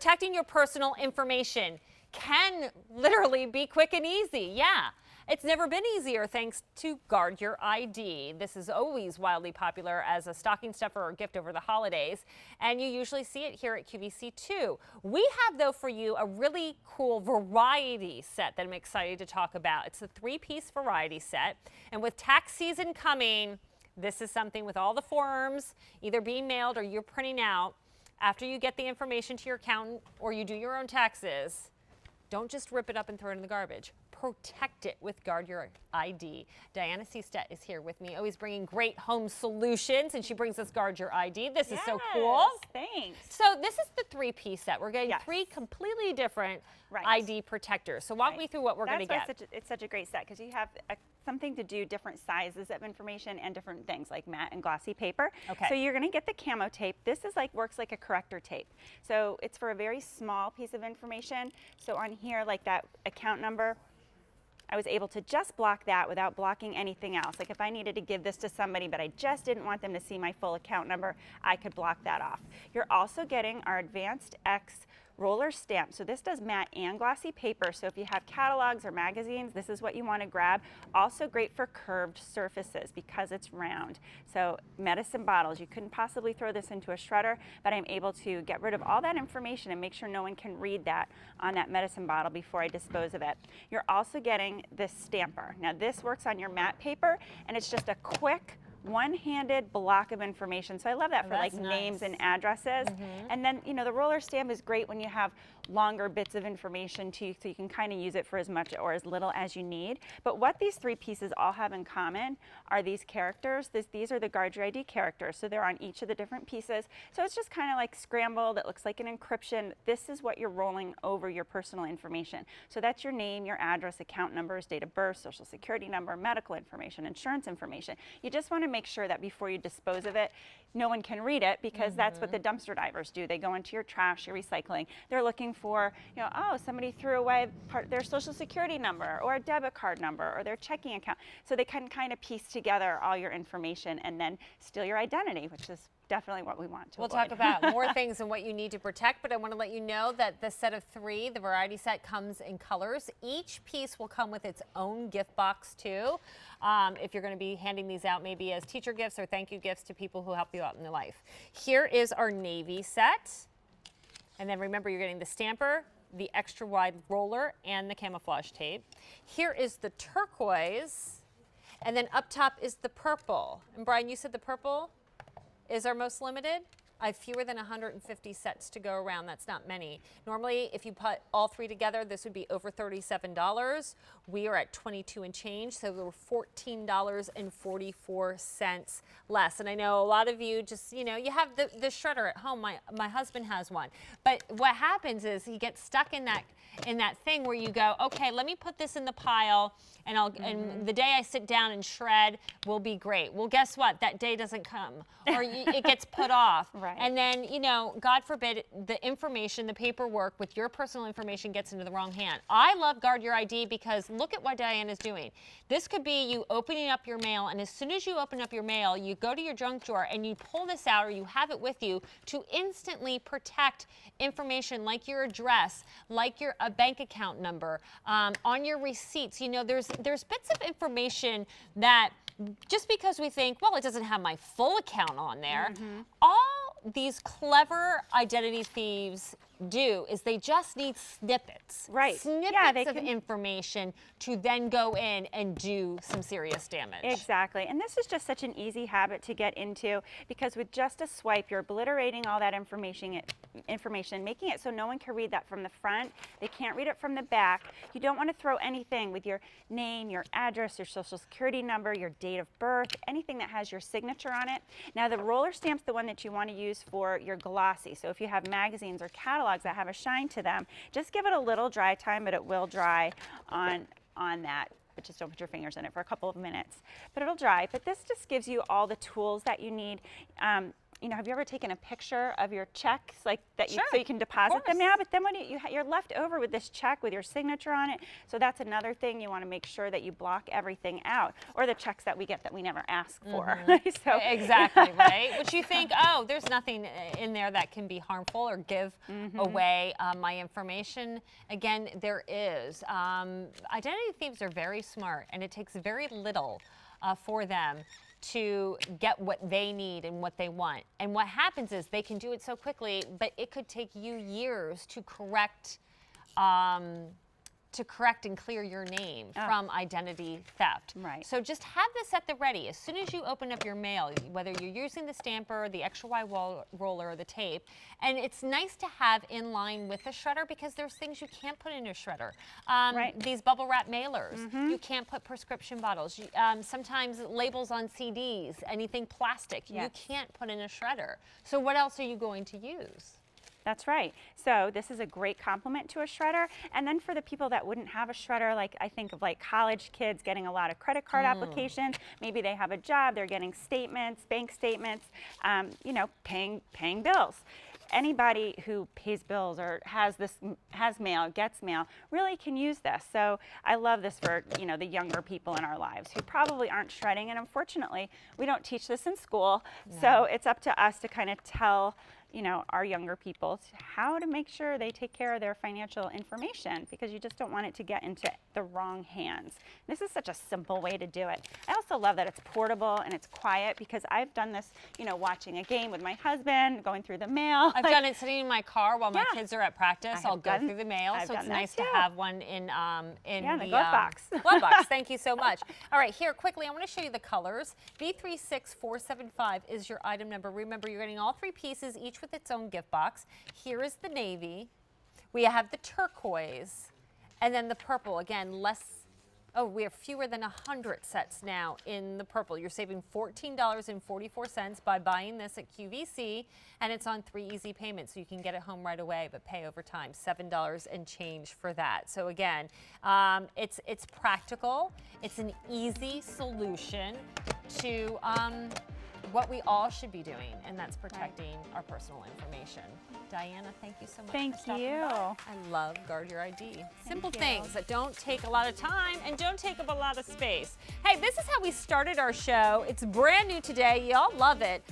Protecting your personal information can literally be quick and easy. Yeah. It's never been easier thanks to Guard Your ID. This is always wildly popular as a stocking stuffer or gift over the holidays, and you usually see it here at QVC too. We have, though, for you a really cool variety set that I'm excited to talk about. It's a 3-piece variety set, and with tax season coming, this is something with all the forms either being mailed or you're printing out. After you get the information to your accountant or you do your own taxes, don't just rip it up and throw it in the garbage. Protect it with Guard Your ID. Diana Seastead is here with me, always bringing great home solutions, and she brings us Guard Your ID. This is so cool. Thanks. So this is the 3-piece set. We're getting 3 completely different ID protectors. So walk me through what we're going to get. It's such a great set because you have something to do different sizes of information and different things like matte and glossy paper. Okay. So you're going to get the camo tape. This is works like a corrector tape. So it's for a very small piece of information. So on here, like that account number, I was able to just block that without blocking anything else. Like if I needed to give this to somebody, but I just didn't want them to see my full account number, I could block that off. You're also getting our Advanced X roller stamp. So this does matte and glossy paper. So if you have catalogs or magazines, this is what you want to grab. Also great for curved surfaces because it's round. So medicine bottles, you couldn't possibly throw this into a shredder, but I'm able to get rid of all that information and make sure no one can read that on that medicine bottle before I dispose of it. You're also getting this stamper. Now this works on your matte paper, and it's just a quick one-handed block of information. So I love that for like names and addresses. And then, you know, the roller stamp is great when you have longer bits of information too, so you can kind of use it for as much or as little as you need. But what these 3 pieces all have in common are these characters. These are the Guard Your ID characters. So they're on each of the different pieces. So it's just kind of like scrambled. It looks like an encryption. This is what you're rolling over your personal information. So that's your name, your address, account numbers, date of birth, social security number, medical information, insurance information. You just want to make sure that before you dispose of it, no one can read it, because that's what the dumpster divers do. They go into your trash, your recycling. They're looking for, you know, oh, somebody threw away their social security number or a debit card number or their checking account. So they can kind of piece together all your information and then steal your identity, which is definitely what we want to avoid. Talk about more things and what you need to protect, but I want to let you know that the set of 3, the variety set, comes in colors. Each piece will come with its own gift box too. If you're going to be handing these out maybe as teacher gifts or thank you gifts to people who help you out in their life. Here is our navy set. And then remember, you're getting the stamper, the extra wide roller, and the camouflage tape. Here is the turquoise, and then up top is the purple. And Brian, you said the purple is our most limited. I have fewer than 150 sets to go around. That's not many. Normally, if you put all 3 together, this would be over $37. We are at 22 and change, so we're $14.44 less. And I know a lot of you just, you know, you have the shredder at home. My husband has one. But what happens is he gets stuck in that thing where you go, okay, let me put this in the pile, and and the day I sit down and shred will be great. Well, guess what? That day doesn't come, or it gets put off. Right. And then, you know, God forbid, the information, the paperwork with your personal information gets into the wrong hand. I love Guard Your ID because look at what Diana's doing. This could be you opening up your mail, and as soon as you open up your mail, you go to your junk drawer and you pull this out, or you have it with you to instantly protect information like your address, like a bank account number, on your receipts. You know, there's bits of information that just because we think, well, it doesn't have my full account on there, all these clever identity thieves do is they just need snippets. Right. Snippets of information to then go in and do some serious damage. Exactly. And this is just such an easy habit to get into, because with just a swipe, you're obliterating all that information, making it so no one can read that from the front. They can't read it from the back. You don't want to throw anything with your name, your address, your social security number, your date of birth, anything that has your signature on it. Now, the roller stamp's the one that you want to use for your glossy. So if you have magazines or catalogs that have a shine to them, just give it a little dry time, but it will dry on that. But just don't put your fingers in it for a couple of minutes. But it'll dry. But this just gives you all the tools that you need. have you ever taken a picture of your checks like that Sure, so you can deposit them course. now? But then when you're left over with this check with your signature on it. So that's another thing, you want to make sure that you block everything out, or the checks that we get that we never ask for. So Exactly, right? Which you think, oh, there's nothing in there that can be harmful or give away my information. Again, there is. Identity thieves are very smart, and it takes very little for them to get what they need and what they want. And what happens is they can do it so quickly, but it could take you years to correct and clear your name from identity theft. Right. So just have this at the ready. As soon as you open up your mail, whether you're using the stamper, the extra wide roller, or the tape, and it's nice to have in line with the shredder because there's things you can't put in a shredder. These bubble wrap mailers, you can't put prescription bottles. Sometimes labels on CDs, anything plastic, you can't put in a shredder. So what else are you going to use? That's right. So this is a great complement to a shredder. And then for the people that wouldn't have a shredder, like I think of like college kids getting a lot of credit card applications. Maybe they have a job, they're getting statements, bank statements, paying bills. Anybody who pays bills or has mail, gets mail, really can use this. So I love this for the younger people in our lives who probably aren't shredding. And unfortunately, we don't teach this in school. No. So it's up to us to kind of tell our younger people how to make sure they take care of their financial information, because you just don't want it to get into the wrong hands. This is such a simple way to do it. I also love that it's portable and it's quiet, because I've done this, watching a game with my husband, going through the mail. I've done it sitting in my car while my kids are at practice. I'll go through the mail, so it's nice to have one in the glove box. Glove box. Thank you so much. All right, here quickly, I want to show you the colors. B36475 is your item number. Remember, you're getting all three pieces, each with its own gift box. Here is the navy. We have the turquoise, and then the purple. Again, we have fewer than 100 sets now in the purple. You're saving $14.44 by buying this at QVC, and it's on 3 easy payments, so you can get it home right away, but pay over time, $7 and change for that. So again, it's practical. It's an easy solution to what we all should be doing, and that's protecting our personal information. Diana, thank you so much. Thank you. I love Guard Your ID. Simple things that don't take a lot of time and don't take up a lot of space. Hey, this is how we started our show. It's brand new today. Y'all love it.